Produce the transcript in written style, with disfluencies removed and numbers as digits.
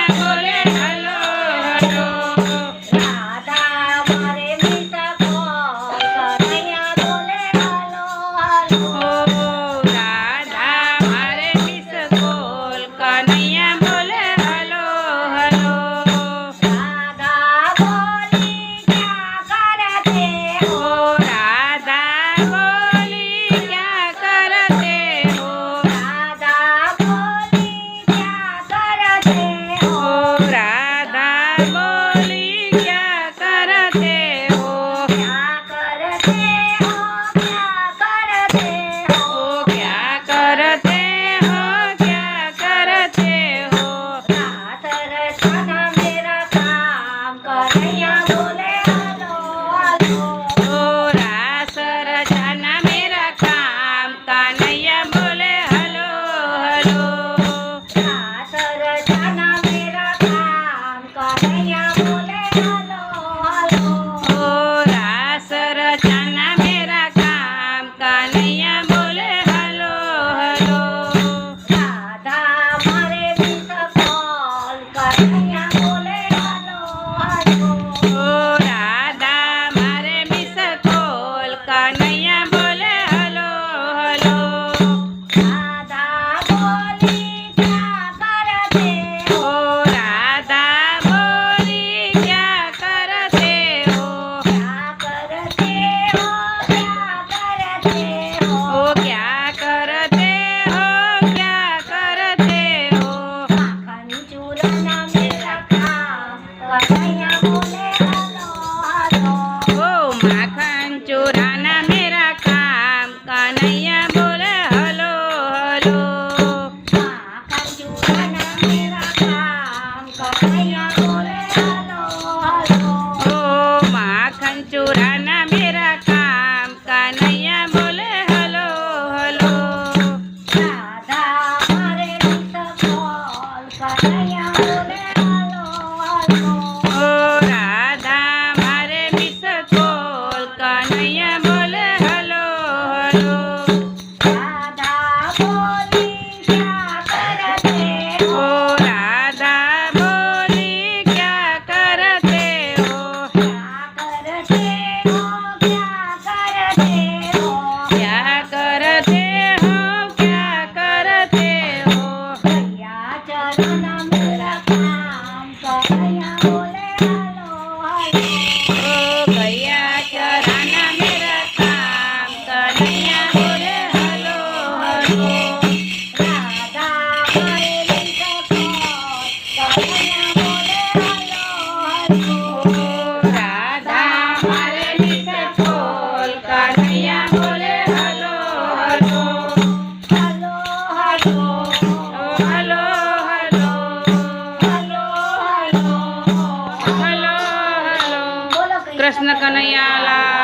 બોલે hello hello Radha મારે miss call Kanaiya બોલે હલો હલો રાધા મારે મિસ કોલ કનૈયા બોલે હલો હલો રાધા બોલી ક્યાં કરતે હો રાધા બોલી ક્યાં કરતે હો રાધા બોલી ક્યાં કરતે હો રાધા બોલી ક્યાં કરતે હો ક્યાં કરતે હો ક્યાં કરતે હો ક્યાં કરતે હો ક્યાં કરતે હો रात रचना मेरा काम कन्हैया बोले हलो हलो रास रचना मेरा काम कन्हैया बोले हलो हलो रात रचना मेरा काम कन्हैया बोले हलो हलो रास रचना मेरा काम कन्हैया बोले हलो हलो राधा मारे मिस कॉल कन्हैया बोले हलो हलो राधा मारे मिस कोल कन्हैया बोले हलो हलो राधा बोली क्या करते हो राधा बोली क्या करते हो क्या करते हो क्या करते हो क्या करते हो क्या करते हो माखन चूरना मेरा काम कन्हैया बोले हलो हलो माखन चुराना मेरा काम कन्हैया बोले हलो हलो माखन चूरना मेरा काम कन्हैया बोले हलो हलो माखन चुराना मेरा काम कन्हैया बोले हलो हलो राधा मारे मिस कॉल कन्हैया बोले हलो हलो राधा मारे मिस कोल कन्हैया बोले हलो हलो राधा बोली क्या करते हो राधा बोली क्या करते हो क्या करते हो क्या करते हो क्या करते हो क्या करते हो भैया चरण मेरा काम कन्हैया बोले हलो हलो भैया चराना मेरा काम कन्हैया बोले हलो हलो राधा मारे मिस कॉल कन्हैया बोले हलो हलो राधा मारे मिस कोल कन्हैया बोले hello hello hello hello hello hello hello hello hello hello बोलो कृष्ण कन्हैया लाल